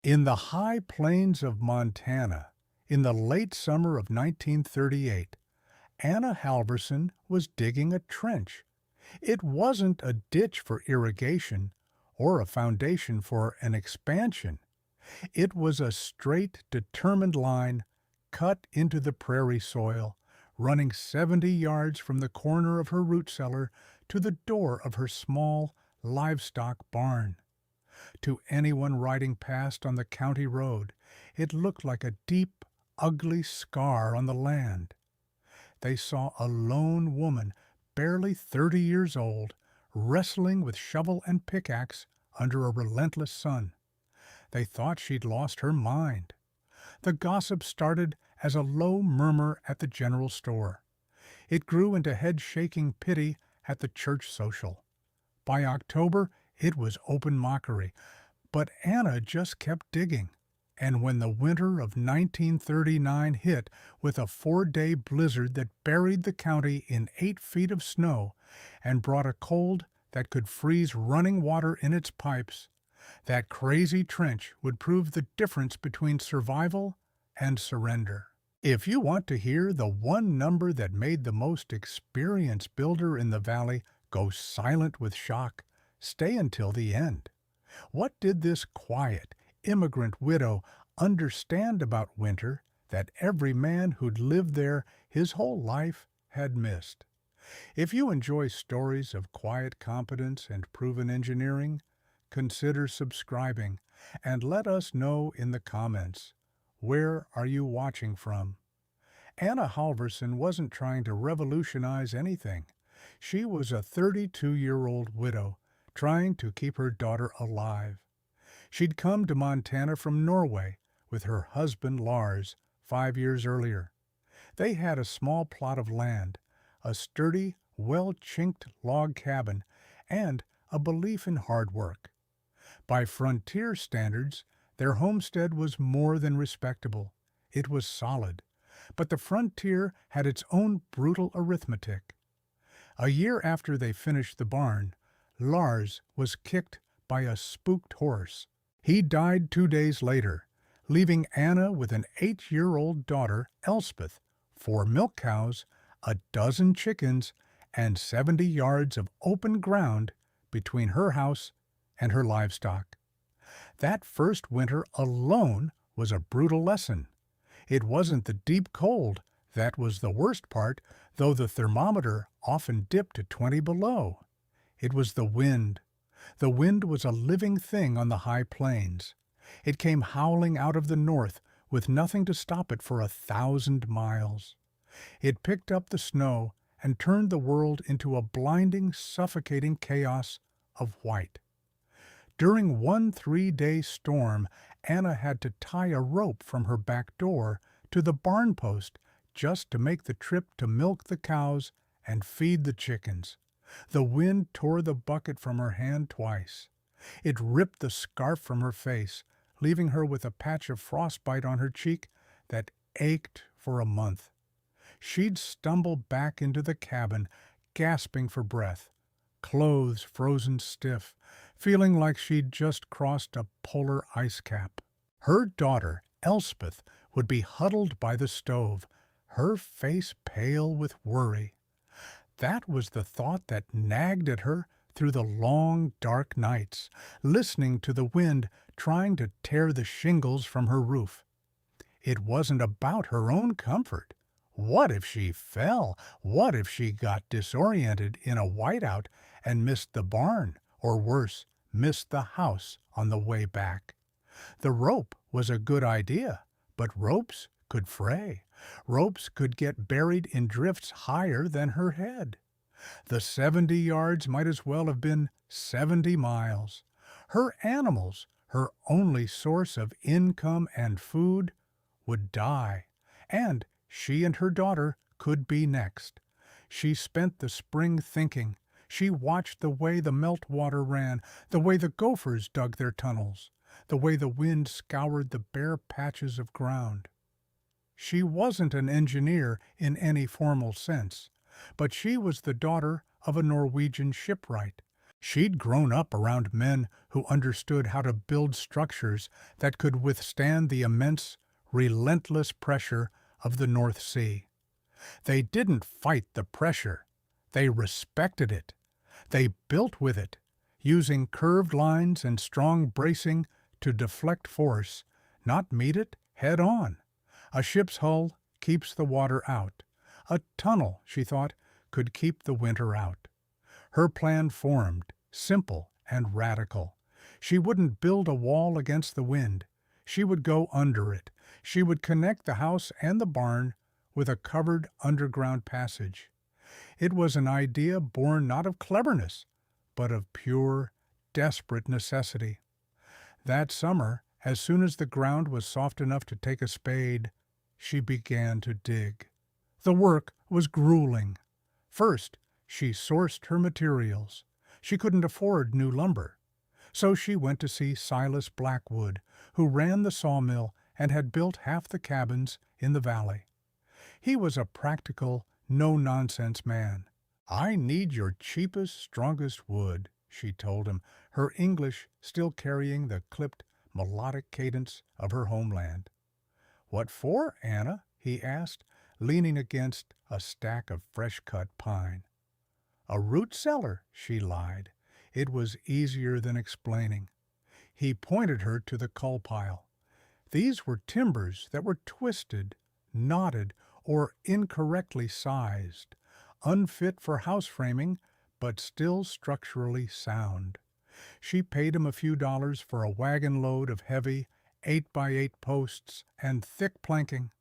In the high plains of Montana, in the late summer of 1938, Anna Halverson was digging a trench. It wasn't a ditch for irrigation or a foundation for an expansion. It was a straight, determined line cut into the prairie soil, running 70 yards from the corner of her root cellar to the door of her small livestock barn. To anyone riding past on the county road, it looked like a deep, ugly scar on the land. They saw a lone woman, barely 30 years old, wrestling with shovel and pickaxe under a relentless sun. They thought she'd lost her mind. The gossip started as a low murmur at the general store. It grew into head-shaking pity at the church social. By October, it was open mockery, but Anna just kept digging. And when the winter of 1939 hit with a 4-day blizzard that buried the county in 8 feet of snow and brought a cold that could freeze running water in its pipes, that crazy trench would prove the difference between survival and surrender. If you want to hear the one number that made the most experienced builder in the valley go silent with shock, stay until the end. What did this quiet, immigrant widow understand about winter that every man who'd lived there his whole life had missed? If you enjoy stories of quiet competence and proven engineering, consider subscribing and let us know in the comments. Where are you watching from? Anna Halverson wasn't trying to revolutionize anything. She was a 32-year-old widow trying to keep her daughter alive. She'd come to Montana from Norway with her husband Lars 5 years earlier. They had a small plot of land, a sturdy, well-chinked log cabin, and a belief in hard work. By frontier standards, their homestead was more than respectable. It was solid. But the frontier had its own brutal arithmetic. A year after they finished the barn, Lars was kicked by a spooked horse. He died 2 days later, leaving Anna with an 8-year-old daughter, Elspeth, 4 milk cows, a dozen chickens, and 70 yards of open ground between her house and her livestock. That first winter alone was a brutal lesson. It wasn't the deep cold that was the worst part, though the thermometer often dipped to 20 below. It was the wind. The wind was a living thing on the high plains. It came howling out of the north with nothing to stop it for 1,000 miles. It picked up the snow and turned the world into a blinding, suffocating chaos of white. During one 3-day storm, Anna had to tie a rope from her back door to the barn post just to make the trip to milk the cows and feed the chickens. The wind tore the bucket from her hand twice. It ripped the scarf from her face, leaving her with a patch of frostbite on her cheek that ached for a month. She'd stumble back into the cabin, gasping for breath, clothes frozen stiff, feeling like she'd just crossed a polar ice cap. Her daughter, Elspeth, would be huddled by the stove, her face pale with worry. That was the thought that nagged at her through the long, dark nights, listening to the wind trying to tear the shingles from her roof. It wasn't about her own comfort. What if she fell? What if she got disoriented in a whiteout and missed the barn, or worse, missed the house on the way back? The rope was a good idea, but ropes could fray. Ropes could get buried in drifts higher than her head. The 70 yards might as well have been 70 miles. Her animals, her only source of income and food, would die, and she and her daughter could be next. She spent the spring thinking. She watched the way the meltwater ran, the way the gophers dug their tunnels, the way the wind scoured the bare patches of ground. She wasn't an engineer in any formal sense, but she was the daughter of a Norwegian shipwright. She'd grown up around men who understood how to build structures that could withstand the immense, relentless pressure of the North Sea. They didn't fight the pressure. They respected it. They built with it, using curved lines and strong bracing to deflect force, not meet it head on. A ship's hull keeps the water out. A tunnel, she thought, could keep the winter out. Her plan formed, simple and radical. She wouldn't build a wall against the wind. She would go under it. She would connect the house and the barn with a covered underground passage. It was an idea born not of cleverness, but of pure, desperate necessity. That summer, as soon as the ground was soft enough to take a spade, she began to dig. The work was grueling. First, she sourced her materials. She couldn't afford new lumber. So she went to see Silas Blackwood, who ran the sawmill and had built half the cabins in the valley. He was a practical, no-nonsense man. "I need your cheapest, strongest wood," she told him, her English still carrying the clipped, melodic cadence of her homeland. "What for, Anna?" he asked, leaning against a stack of fresh-cut pine. "A root cellar," she lied. It was easier than explaining. He pointed her to the coal pile. These were timbers that were twisted, knotted, or incorrectly sized, unfit for house framing, but still structurally sound. She paid him a few dollars for a wagon load of heavy 8x8 posts and thick planking.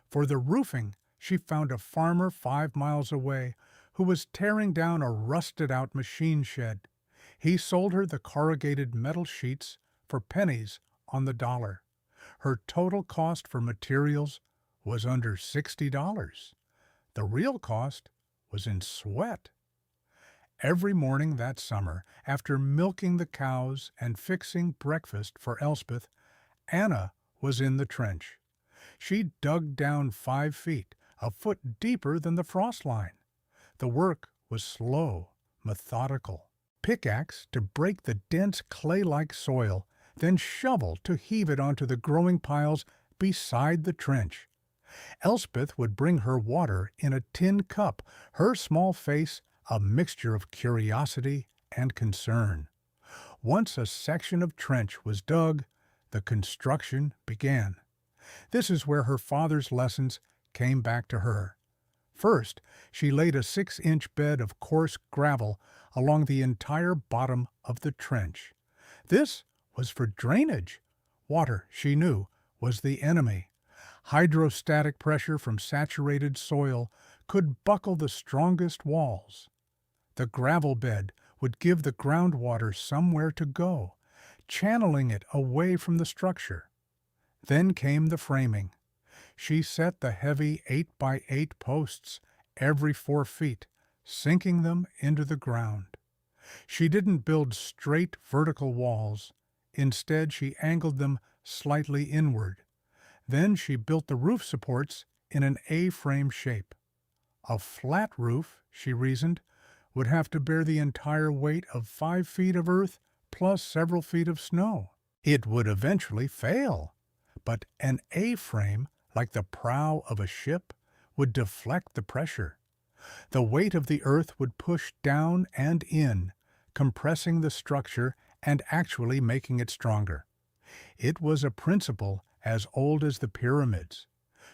For the roofing, she found a farmer 5 miles away who was tearing down a rusted-out machine shed. He sold her the corrugated metal sheets for pennies on the dollar. Her total cost for materials was under $60. The real cost was in sweat. Every morning that summer, after milking the cows and fixing breakfast for Elspeth, Anna was in the trench. She dug down 5 feet, a foot deeper than the frost line. The work was slow, methodical. Pickaxe to break the dense clay-like soil, then shovel to heave it onto the growing piles beside the trench. Elspeth would bring her water in a tin cup, her small face a mixture of curiosity and concern. Once a section of trench was dug, the construction began. This is where her father's lessons came back to her. First, she laid a 6-inch bed of coarse gravel along the entire bottom of the trench. This was for drainage. Water, she knew, was the enemy. Hydrostatic pressure from saturated soil could buckle the strongest walls. The gravel bed would give the groundwater somewhere to go, channeling it away from the structure. Then came the framing. She set the heavy 8x8 posts every 4 feet, sinking them into the ground. She didn't build straight vertical walls. Instead, she angled them slightly inward. Then she built the roof supports in an A-frame shape. A flat roof, she reasoned, would have to bear the entire weight of 5 feet of earth plus several feet of snow. It would eventually fail. But an A-frame, like the prow of a ship, would deflect the pressure. The weight of the earth would push down and in, compressing the structure and actually making it stronger. It was a principle as old as the pyramids.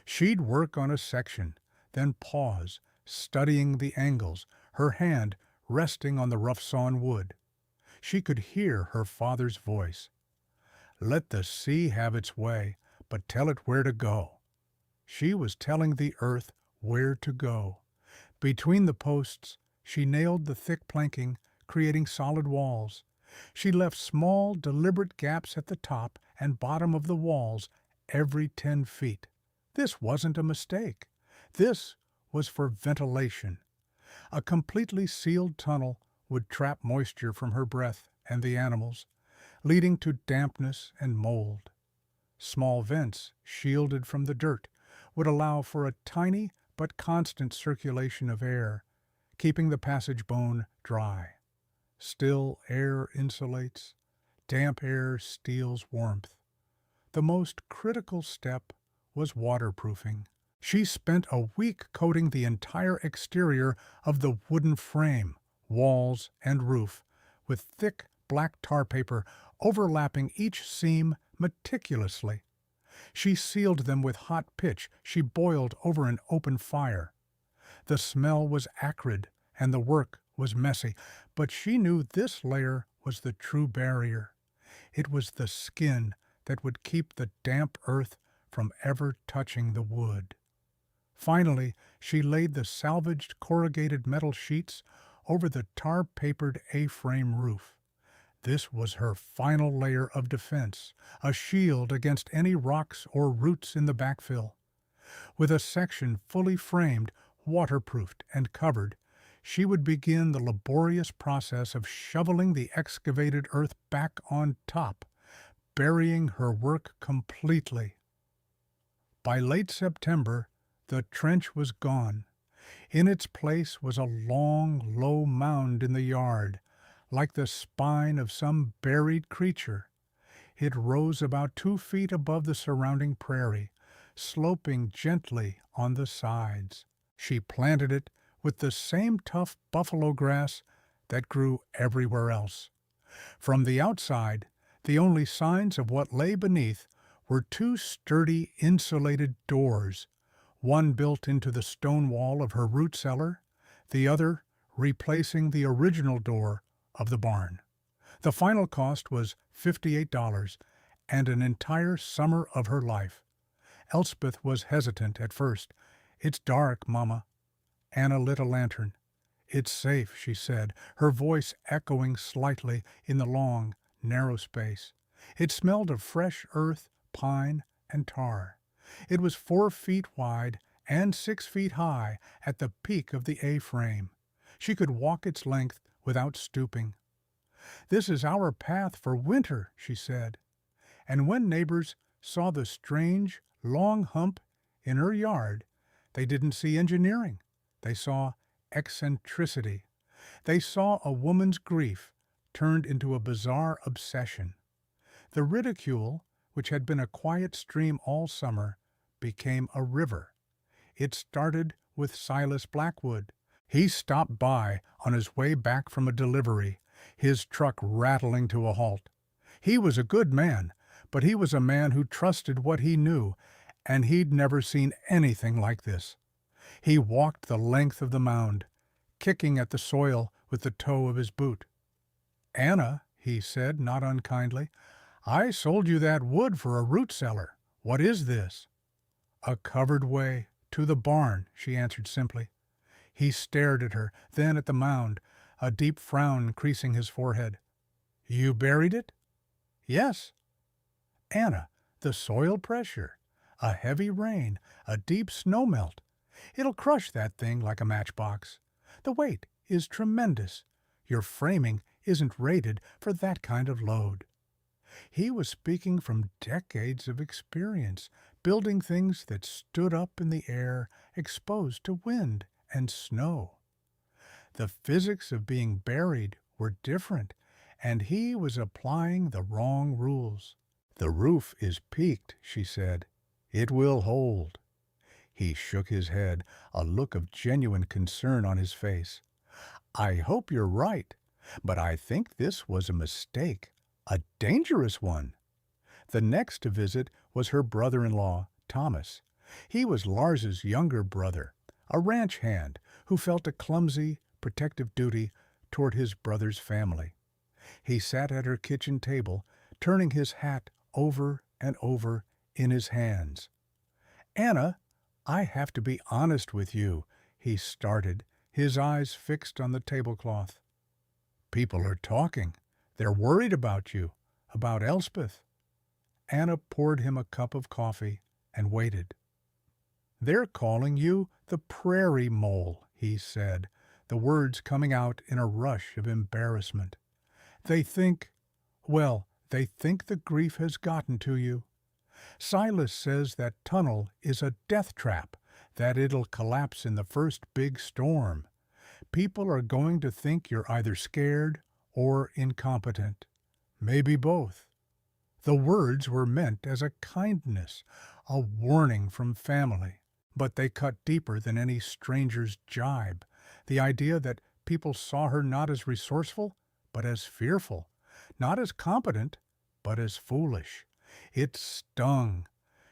She'd work on a section, then pause, studying the angles, her hand resting on the rough-sawn wood. She could hear her father's voice. "Let the sea have its way, but tell it where to go." She was telling the earth where to go. Between the posts, she nailed the thick planking, creating solid walls. She left small, deliberate gaps at the top and bottom of the walls every 10 feet. This wasn't a mistake. This was for ventilation. A completely sealed tunnel would trap moisture from her breath and the animals, leading to dampness and mold. Small vents, shielded from the dirt, would allow for a tiny but constant circulation of air, keeping the passage bone dry. Still air insulates, damp air steals warmth. The most critical step was waterproofing. She spent a week coating the entire exterior of the wooden frame, walls, and roof with thick black tar paper overlapping each seam meticulously. She sealed them with hot pitch she boiled over an open fire. The smell was acrid and the work was messy, but she knew this layer was the true barrier. It was the skin that would keep the damp earth from ever touching the wood. Finally, she laid the salvaged corrugated metal sheets over the tar-papered A-frame roof. This was her final layer of defense, a shield against any rocks or roots in the backfill. With a section fully framed, waterproofed, and covered, she would begin the laborious process of shoveling the excavated earth back on top, burying her work completely. By late September, the trench was gone. In its place was a long, low mound in the yard, like the spine of some buried creature. It rose about 2 feet above the surrounding prairie, sloping gently on the sides. She planted it with the same tough buffalo grass that grew everywhere else. From the outside, the only signs of what lay beneath were 2 sturdy insulated doors, one built into the stone wall of her root cellar, the other replacing the original door of the barn. The final cost was $58 and an entire summer of her life. Elspeth was hesitant at first. "It's dark, Mama." Anna lit a lantern. "It's safe," she said, her voice echoing slightly in the long, narrow space. It smelled of fresh earth, pine, and tar. It was 4 feet wide and 6 feet high at the peak of the A-frame. She could walk its length without stooping. "This is our path for winter," she said. And when neighbors saw the strange, long hump in her yard, they didn't see engineering. They saw eccentricity. They saw a woman's grief turned into a bizarre obsession. The ridicule, which had been a quiet stream all summer, became a river. It started with Silas Blackwood. He stopped by on his way back from a delivery, his truck rattling to a halt. He was a good man, but he was a man who trusted what he knew, and he'd never seen anything like this. He walked the length of the mound, kicking at the soil with the toe of his boot. "Anna," he said, not unkindly, "I sold you that wood for a root cellar. What is this?" "A covered way to the barn," she answered simply. He stared at her, then at the mound, a deep frown creasing his forehead. "You buried it?" "Yes." "Anna, the soil pressure. A heavy rain, a deep snowmelt. It'll crush that thing like a matchbox. The weight is tremendous. Your framing isn't rated for that kind of load." He was speaking from decades of experience, building things that stood up in the air, exposed to wind and snow. The physics of being buried were different, and he was applying the wrong rules. "The roof is peaked," she said. "It will hold." He shook his head, a look of genuine concern on his face. "I hope you're right, but I think this was a mistake, a dangerous one." The next to visit was her brother-in-law, Thomas. He was Lars's younger brother, a ranch hand who felt a clumsy, protective duty toward his brother's family. He sat at her kitchen table, turning his hat over and over in his hands. "Anna, I have to be honest with you," he started, his eyes fixed on the tablecloth. "People are talking. They're worried about you, about Elspeth." Anna poured him a cup of coffee and waited. "They're calling you the prairie mole," he said, the words coming out in a rush of embarrassment. "They think, well, they think the grief has gotten to you. Silas says that tunnel is a death trap, that it'll collapse in the first big storm. People are going to think you're either scared or incompetent, maybe both. The words were meant as a kindness, a warning from family, but they cut deeper than any stranger's jibe. The idea that people saw her not as resourceful, but as fearful, not as competent, but as foolish. It stung.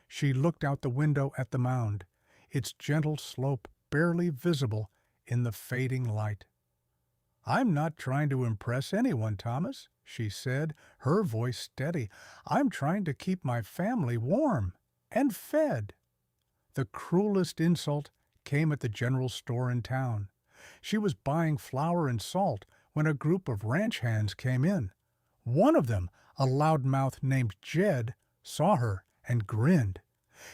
She looked out the window at the mound, its gentle slope barely visible in the fading light. "I'm not trying to impress anyone, Thomas," she said, her voice steady. "I'm trying to keep my family warm and fed." The cruelest insult came at the general store in town. She was buying flour and salt when a group of ranch hands came in. One of them, a loudmouth named Jed, saw her and grinned.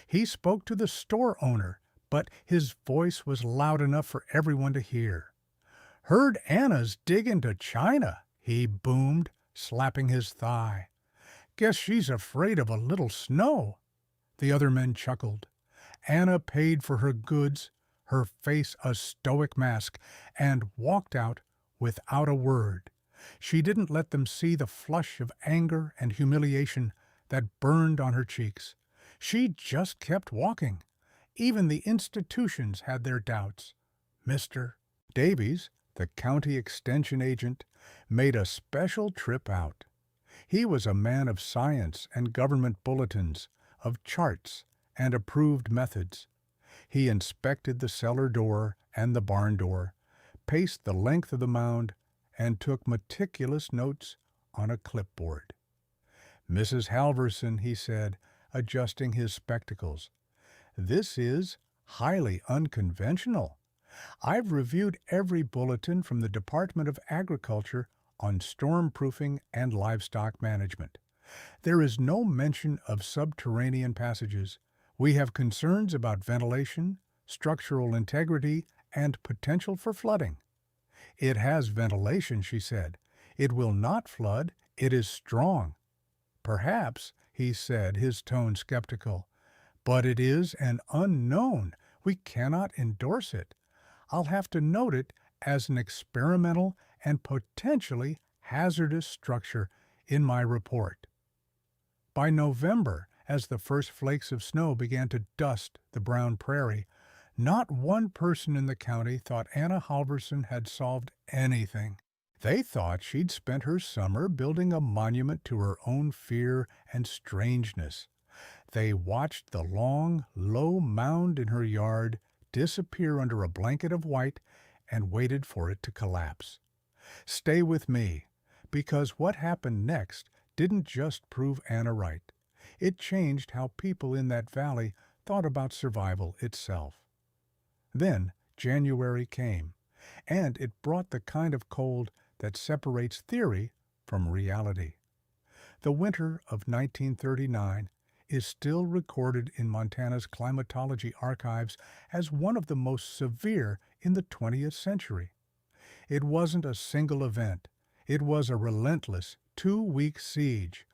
He spoke to the store owner, but his voice was loud enough for everyone to hear. "Heard Anna's digging to China," he boomed, slapping his thigh. "Guess she's afraid of a little snow." The other men chuckled. Anna paid for her goods, her face a stoic mask, and walked out without a word. She didn't let them see the flush of anger and humiliation that burned on her cheeks. She just kept walking. Even the institutions had their doubts. Mr. Davies, the county extension agent, made a special trip out. He was a man of science and government bulletins, of charts and approved methods. He inspected the cellar door and the barn door, paced the length of the mound, and took meticulous notes on a clipboard. "Mrs. Halverson," he said, adjusting his spectacles, "this is highly unconventional. I've reviewed every bulletin from the Department of Agriculture on storm-proofing and livestock management. There is no mention of subterranean passages. We have concerns about ventilation, structural integrity, and potential for flooding." "It has ventilation," she said. "It will not flood. It is strong." "Perhaps," he said, his tone skeptical, "but it is an unknown. We cannot endorse it. I'll have to note it as an experimental and potentially hazardous structure in my report." By November, as the first flakes of snow began to dust the brown prairie, not one person in the county thought Anna Halverson had solved anything. They thought she'd spent her summer building a monument to her own fear and strangeness. They watched the long, low mound in her yard disappear under a blanket of white and waited for it to collapse. Stay with me, because what happened next didn't just prove Anna right. It changed how people in that valley thought about survival itself. Then January came, and it brought the kind of cold that separates theory from reality. The winter of 1939 is still recorded in Montana's climatology archives as one of the most severe in the 20th century. It wasn't a single event. It was a relentless 2-week siege.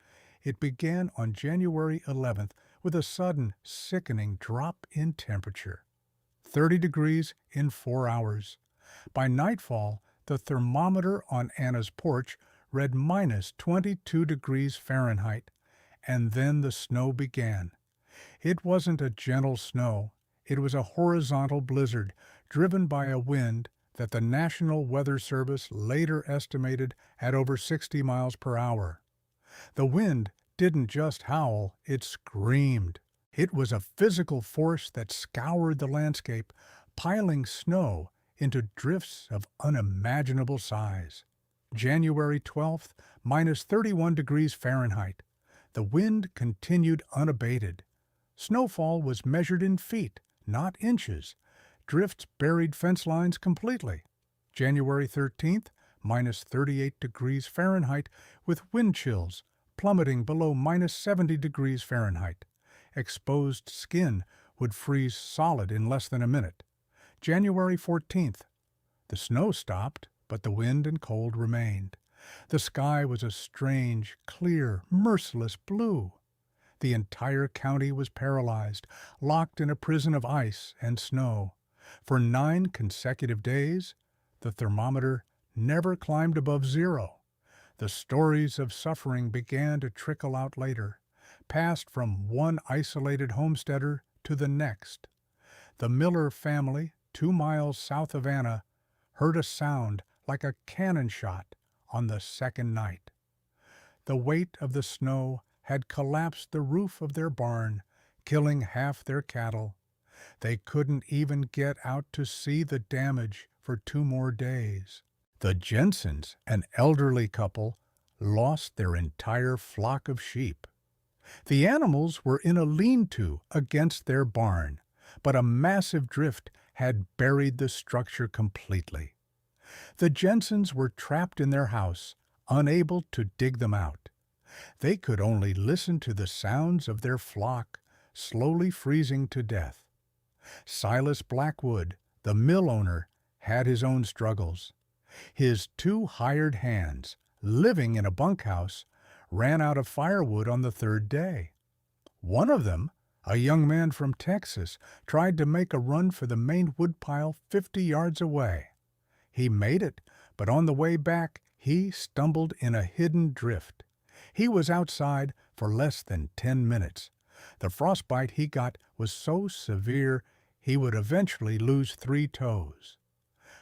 It began on January 11th with a sudden, sickening drop in temperature. 30 degrees in 4 hours. By nightfall, the thermometer on Anna's porch read minus 22 degrees Fahrenheit, and then the snow began. It wasn't a gentle snow. It was a horizontal blizzard driven by a wind that the National Weather Service later estimated at over 60 miles per hour. The wind didn't just howl, it screamed. It was a physical force that scoured the landscape, piling snow into drifts of unimaginable size. January 12th, minus 31 degrees Fahrenheit. The wind continued unabated. Snowfall was measured in feet, not inches. Drifts buried fence lines completely. January 13th, minus 38 degrees Fahrenheit, with wind chills plummeting below minus 70 degrees Fahrenheit. Exposed skin would freeze solid in less than a minute. January 14th. The snow stopped, but the wind and cold remained. The sky was a strange, clear, merciless blue. The entire county was paralyzed, locked in a prison of ice and snow. For 9 consecutive days, the thermometer never climbed above zero. The stories of suffering began to trickle out later, passed from one isolated homesteader to the next. The Miller family, 2 miles south of Anna, heard a sound like a cannon shot on the second night. The weight of the snow had collapsed the roof of their barn, killing half their cattle. They couldn't even get out to see the damage for 2 more days. The Jensens, an elderly couple, lost their entire flock of sheep. The animals were in a lean-to against their barn, but a massive drift had buried the structure completely. The Jensens were trapped in their house, unable to dig them out. They could only listen to the sounds of their flock slowly freezing to death. Silas Blackwood, the mill owner, had his own struggles. His 2 hired hands, living in a bunkhouse, ran out of firewood on the third day. One of them, a young man from Texas, tried to make a run for the main woodpile 50 yards away. He made it, but on the way back he stumbled in a hidden drift. He was outside for less than 10 minutes. The frostbite he got was so severe he would eventually lose 3 toes.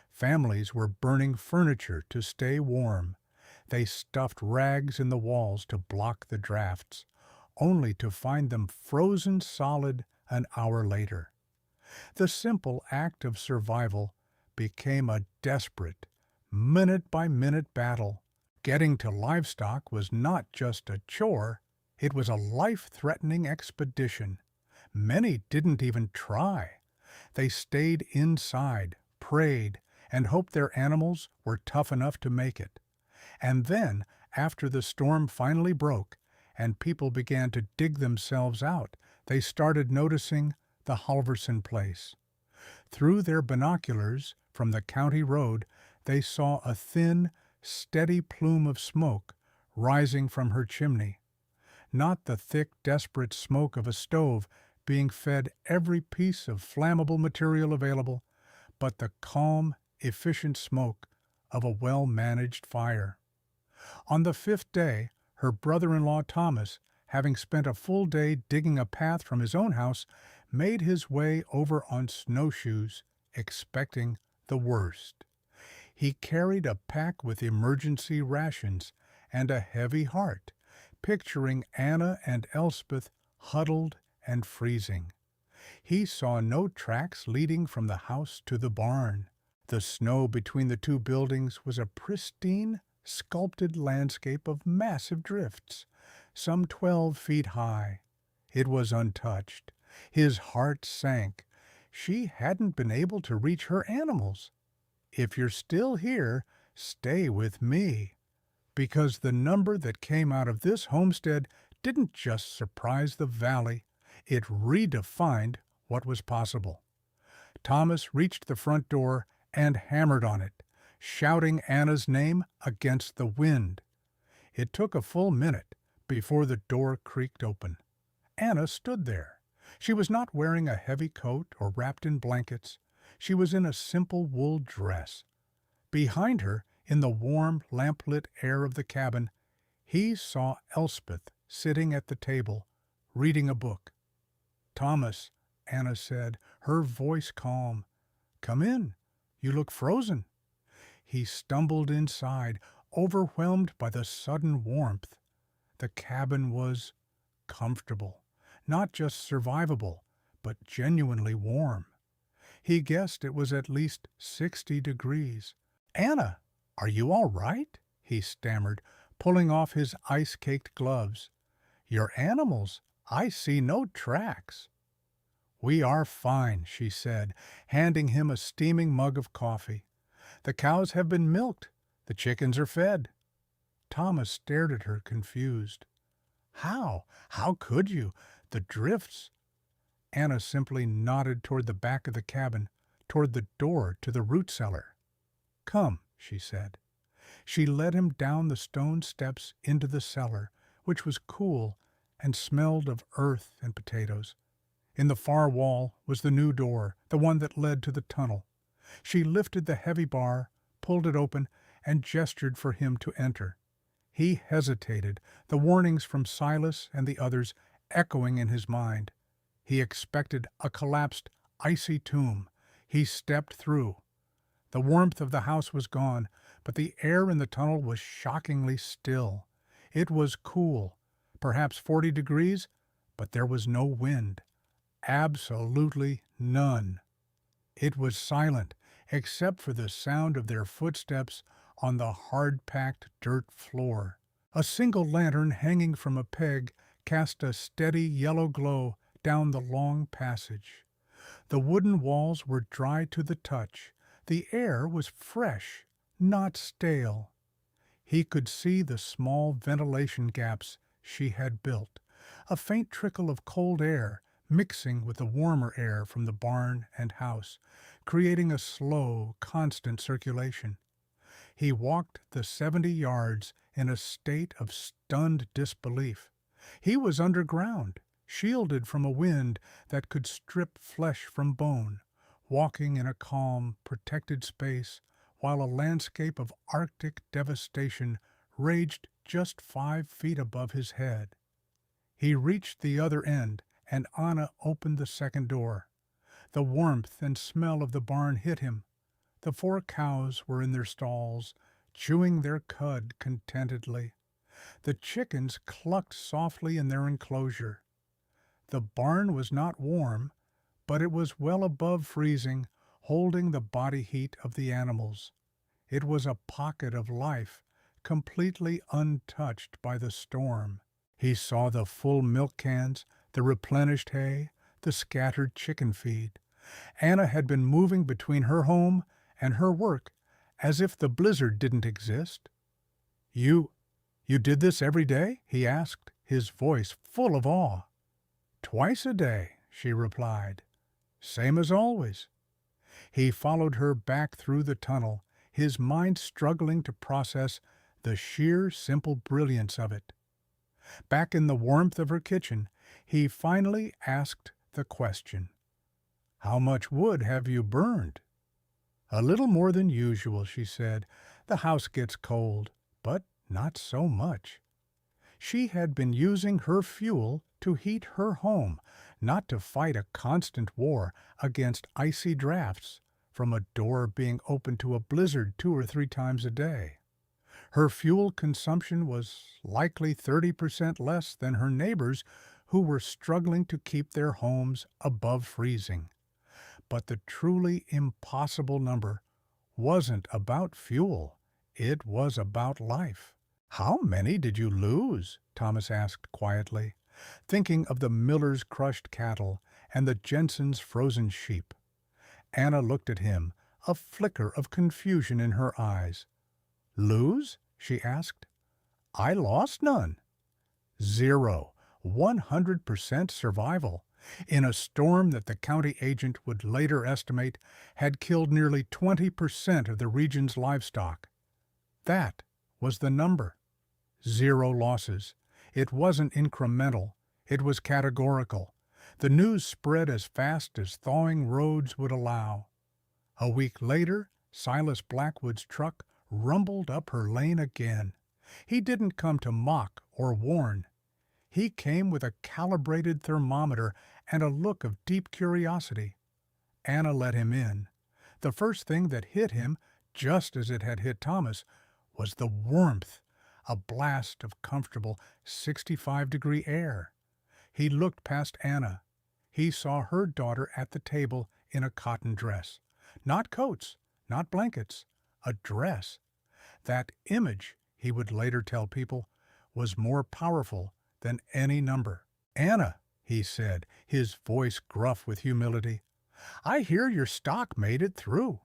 Families were burning furniture to stay warm. They stuffed rags in the walls to block the drafts, only to find them frozen solid an hour later. The simple act of survival became a desperate, minute-by-minute battle. Getting to livestock was not just a chore, it was a life-threatening expedition. Many didn't even try. They stayed inside, prayed, and hoped their animals were tough enough to make it. And then, after the storm finally broke and people began to dig themselves out, they started noticing the Halverson place. Through their binoculars from the county road, they saw a thin, steady plume of smoke rising from her chimney. Not the thick, desperate smoke of a stove being fed every piece of flammable material available, but the calm, efficient smoke of a well-managed fire. On the 5th day, her brother-in-law Thomas, having spent a full day digging a path from his own house, made his way over on snowshoes, expecting the worst. He carried a pack with emergency rations and a heavy heart, picturing Anna and Elspeth huddled and freezing. He saw no tracks leading from the house to the barn. The snow between the 2 buildings was a pristine, sculpted landscape of massive drifts, some 12 feet high. It was untouched. His heart sank. She hadn't been able to reach her animals. If you're still here, stay with me. Because the number that came out of this homestead didn't just surprise the valley, it redefined what was possible. Thomas reached the front door and hammered on it, shouting Anna's name against the wind. It took a full minute before the door creaked open. Anna stood there. She was not wearing a heavy coat or wrapped in blankets. She was in a simple wool dress. Behind her, in the warm, lamplit air of the cabin, he saw Elspeth sitting at the table, reading a book. "Thomas," Anna said, her voice calm. "Come in. You look frozen." He stumbled inside, overwhelmed by the sudden warmth. The cabin was comfortable, not just survivable, but genuinely warm. He guessed it was at least 60 degrees. "Anna, are you all right?" he stammered, pulling off his ice-caked gloves. "Your animals, I see no tracks." "We are fine," she said, handing him a steaming mug of coffee. "The cows have been milked. The chickens are fed." Thomas stared at her, confused. "How? How could you? The drifts—" Anna simply nodded toward the back of the cabin, toward the door to the root cellar. "Come," she said. She led him down the stone steps into the cellar, which was cool and smelled of earth and potatoes. In the far wall was the new door, the one that led to the tunnel. She lifted the heavy bar, pulled it open, and gestured for him to enter. He hesitated, the warnings from Silas and the others echoing in his mind. He expected a collapsed, icy tomb. He stepped through. The warmth of the house was gone, but the air in the tunnel was shockingly still. It was cool, perhaps 40 degrees, but there was no wind. Absolutely none. It was silent, except for the sound of their footsteps on the hard-packed dirt floor. A single lantern hanging from a peg cast a steady yellow glow down the long passage. The wooden walls were dry to the touch. The air was fresh, not stale. He could see the small ventilation gaps she had built, a faint trickle of cold air mixing with the warmer air from the barn and house, creating a slow, constant circulation. He walked the 70 yards in a state of stunned disbelief. He was underground, shielded from a wind that could strip flesh from bone, walking in a calm, protected space while a landscape of Arctic devastation raged just 5 feet above his head. He reached the other end, and Anna opened the second door. The warmth and smell of the barn hit him. The 4 cows were in their stalls, chewing their cud contentedly. The chickens clucked softly in their enclosure. The barn was not warm, but it was well above freezing, holding the body heat of the animals. It was a pocket of life, completely untouched by the storm. He saw the full milk cans, the replenished hay, the scattered chicken feed. Anna had been moving between her home and her work as if the blizzard didn't exist. You did this every day?" he asked, his voice full of awe. "Twice a day," she replied. "Same as always." He followed her back through the tunnel, his mind struggling to process the sheer simple brilliance of it. Back in the warmth of her kitchen, he finally asked the question, "How much wood have you burned?" "A little more than usual," she said. "The house gets cold, but not so much." She had been using her fuel to heat her home, not to fight a constant war against icy drafts from a door being opened to a blizzard 2 or 3 times a day. Her fuel consumption was likely 30% less than her neighbors who were struggling to keep their homes above freezing. But the truly impossible number wasn't about fuel. It was about life. "How many did you lose?" Thomas asked quietly, thinking of the miller's crushed cattle and the Jensen's frozen sheep. Anna looked at him, a flicker of confusion in her eyes. "Lose?" she asked. "I lost none." 0. 100% survival, in a storm that the county agent would later estimate had killed nearly 20% of the region's livestock. That was the number. 0 losses. It wasn't incremental. It was categorical. The news spread as fast as thawing roads would allow. A week later, Silas Blackwood's truck rumbled up her lane again. He didn't come to mock or warn. He came with a calibrated thermometer and a look of deep curiosity. Anna let him in. The first thing that hit him, just as it had hit Thomas, was the warmth, a blast of comfortable 65-degree air. He looked past Anna. He saw her daughter at the table in a cotton dress. Not coats, not blankets, a dress. That image, he would later tell people, was more powerful than any number. "Anna," he said, his voice gruff with humility, "I hear your stock made it through."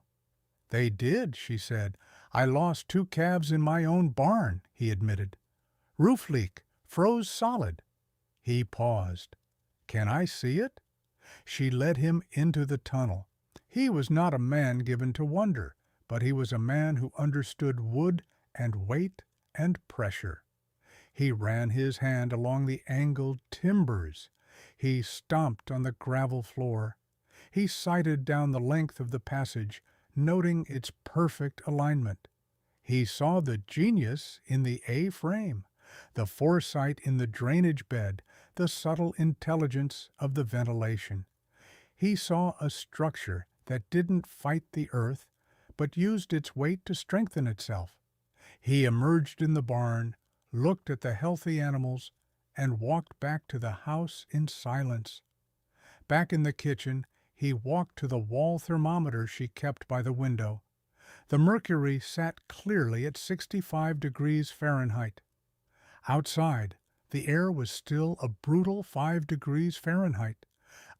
"They did," she said. "I lost 2 calves in my own barn," he admitted. "Roof leak, froze solid." He paused. "Can I see it?" She led him into the tunnel. He was not a man given to wonder, but he was a man who understood wood and weight and pressure. He ran his hand along the angled timbers. He stomped on the gravel floor. He sighted down the length of the passage, noting its perfect alignment. He saw the genius in the A-frame, the foresight in the drainage bed, the subtle intelligence of the ventilation. He saw a structure that didn't fight the earth, but used its weight to strengthen itself. He emerged in the barn, looked at the healthy animals, and walked back to the house in silence. Back in the kitchen, he walked to the wall thermometer she kept by the window. The mercury sat clearly at 65 degrees Fahrenheit. Outside, the air was still a brutal 5 degrees Fahrenheit,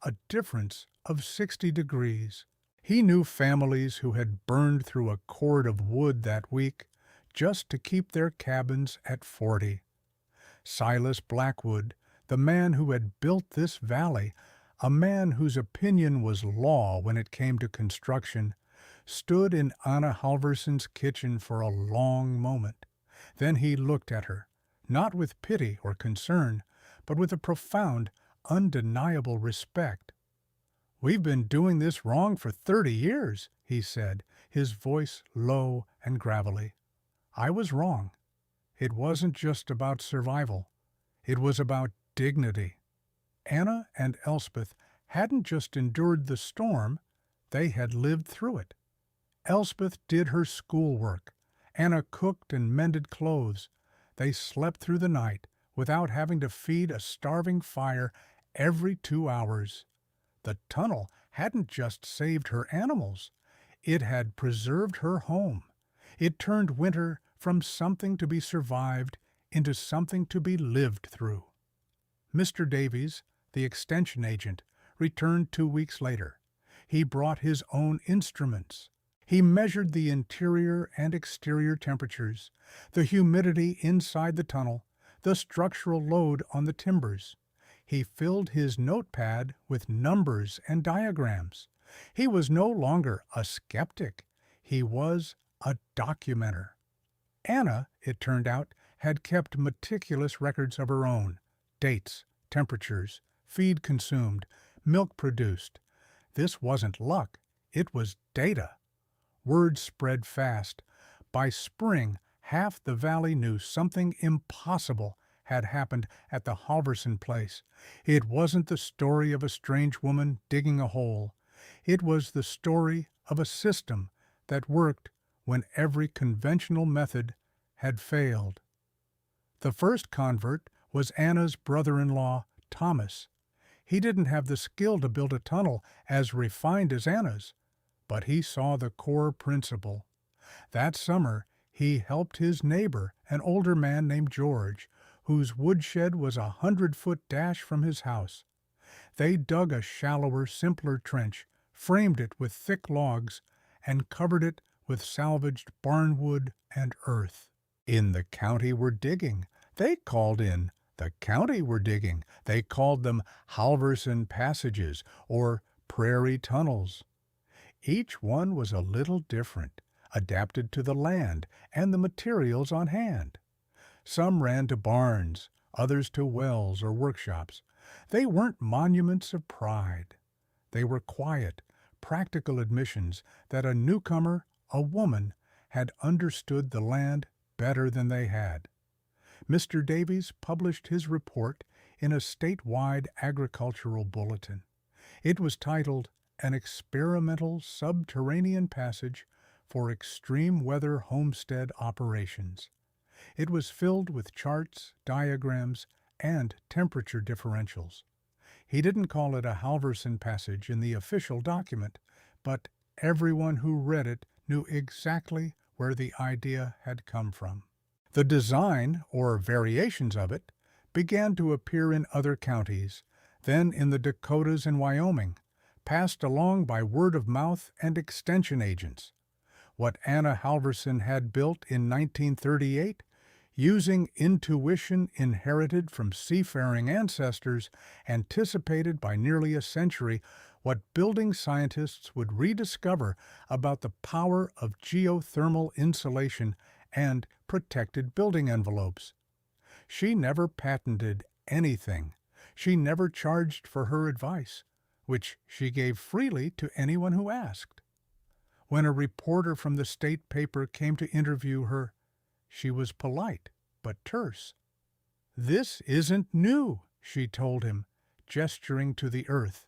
a difference of 60 degrees. He knew families who had burned through a cord of wood that week just to keep their cabins at 40. Silas Blackwood, the man who had built this valley, a man whose opinion was law when it came to construction, stood in Anna Halverson's kitchen for a long moment. Then he looked at her, not with pity or concern, but with a profound, undeniable respect. "We've been doing this wrong for 30 years, he said, his voice low and gravelly. "I was wrong. It wasn't just about survival. It was about dignity." Anna and Elspeth hadn't just endured the storm, they had lived through it. Elspeth did her schoolwork. Anna cooked and mended clothes. They slept through the night without having to feed a starving fire every 2 hours. The tunnel hadn't just saved her animals. It had preserved her home. It turned winter from something to be survived into something to be lived through. Mr. Davies, the extension agent, returned 2 weeks later. He brought his own instruments. He measured the interior and exterior temperatures, the humidity inside the tunnel, the structural load on the timbers. He filled his notepad with numbers and diagrams. He was no longer a skeptic. He was a documenter. Anna, it turned out, had kept meticulous records of her own: dates, temperatures, feed consumed, milk produced. This wasn't luck. It was data. Word spread fast. By spring, half the valley knew something impossible had happened at the Halverson place. It wasn't the story of a strange woman digging a hole. It was the story of a system that worked when every conventional method had failed. The first convert was Anna's brother-in-law, Thomas. He didn't have the skill to build a tunnel as refined as Anna's, but he saw the core principle. That summer, he helped his neighbor, an older man named George, whose woodshed was 100-foot dash from his house. They dug a shallower, simpler trench, framed it with thick logs, and covered it with salvaged barnwood and earth. In the county were digging. They called in. The county were digging. They called them Halverson Passages or Prairie Tunnels. Each one was a little different, adapted to the land and the materials on hand. Some ran to barns, others to wells or workshops. They weren't monuments of pride. They were quiet, practical admissions that a newcomer, a woman, had understood the land better than they had. Mr. Davies published his report in a statewide agricultural bulletin. It was titled "An Experimental Subterranean Passage for Extreme Weather Homestead Operations." It was filled with charts, diagrams, and temperature differentials. He didn't call it a Halverson passage in the official document, but everyone who read it knew exactly where the idea had come from. The design, or variations of it, began to appear in other counties, then in the Dakotas and Wyoming, passed along by word of mouth and extension agents. What Anna Halverson had built in 1938, using intuition inherited from seafaring ancestors, anticipated by nearly a century what building scientists would rediscover about the power of geothermal insulation and protected building envelopes. She never patented anything. She never charged for her advice, which she gave freely to anyone who asked. When a reporter from the state paper came to interview her, she was polite but terse. "This isn't new," she told him, gesturing to the earth.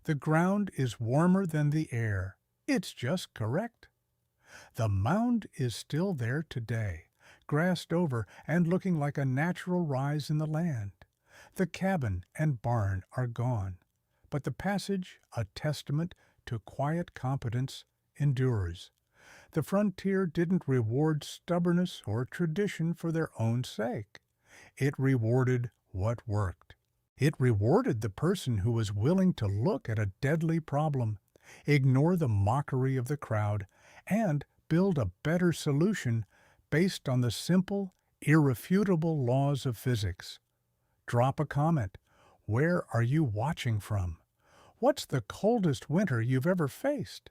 "The ground is warmer than the air. It's just correct." The mound is still there today, grassed over and looking like a natural rise in the land. The cabin and barn are gone, but the passage, a testament to quiet competence, endures. The frontier didn't reward stubbornness or tradition for their own sake. It rewarded what worked. It rewarded the person who was willing to look at a deadly problem, ignore the mockery of the crowd, and build a better solution based on the simple, irrefutable laws of physics. Drop a comment. Where are you watching from? What's the coldest winter you've ever faced?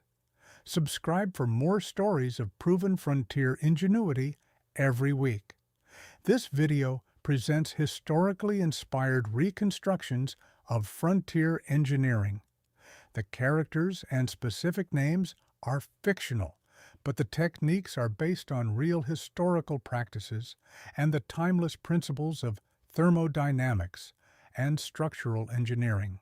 Subscribe for more stories of proven frontier ingenuity every week. This video presents historically inspired reconstructions of frontier engineering. The characters and specific names are fictional, but the techniques are based on real historical practices and the timeless principles of thermodynamics and structural engineering.